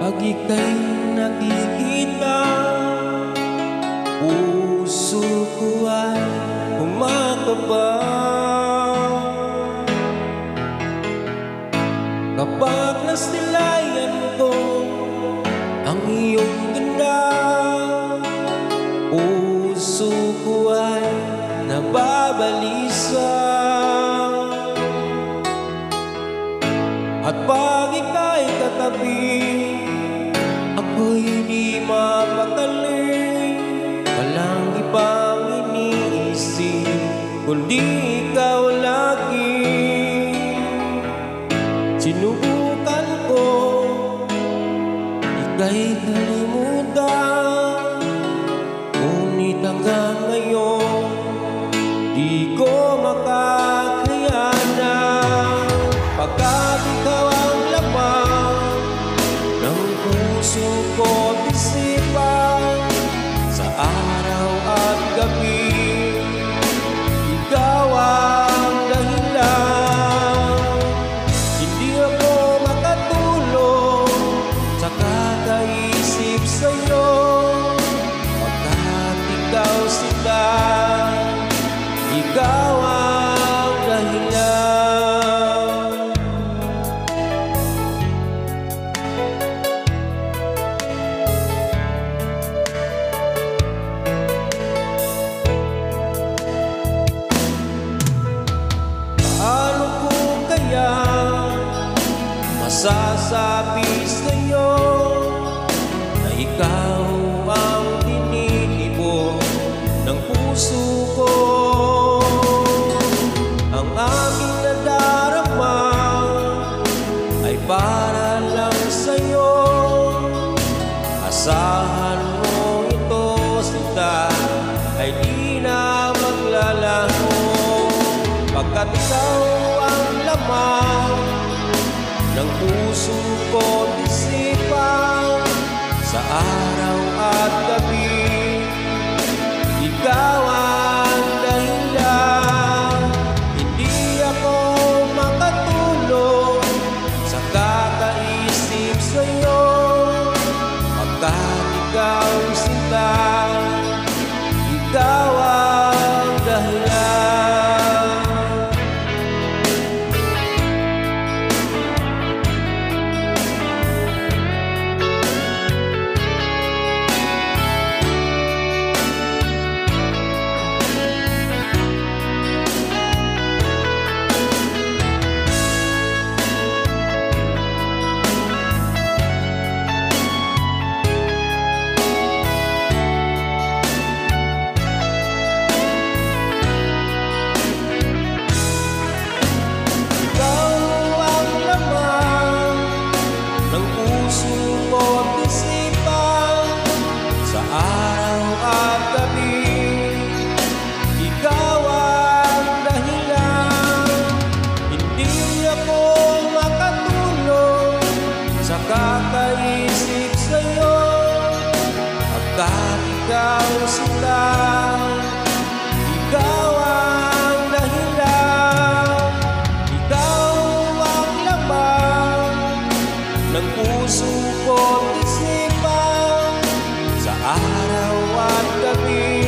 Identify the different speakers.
Speaker 1: Pag ika'y nakikita, puso ko ay kumakabang. Kapag nasilayan ko ang iyong ganda, puso ko ay nababalisa. At pag ika'y katabi, ako'y di mapakali. Walang ibang iniisip kundi ikaw lagi. Sinubukan ko ika'y kalimutan, ngunit hanggang ngayon di ko makakayanan. Pagkat ikaw ang laman ng puso ko't isipan, sa araw at gabi ikaw ang dahilan. Hindi ako makatulog sa kakaisip sa'yo, pagkat ikaw sila, ikaw ang dahilan. Masasabi sa'yo na ikaw ang tinitibok ng puso ko. Ang aking nadarama ay para lang sa'yo. Asahan mo ito, sila ay di na maglalaho, pagkat ikaw ang laman ng puso ko't isipan, sa araw at gabi ikaw ang dahilan. Hindi ako makatulog sa kakaisip sa'yo, pagkat ikaw sila, ikaw ang dahilan. Sa araw at gabi ikaw ang dahilan. Hindi ako makatulog sa kakaisip sa'yo, pagkat ikaw sila, ikaw ang dahilan. Ikaw ang laman ng puso ko't isipan, sa araw at gabi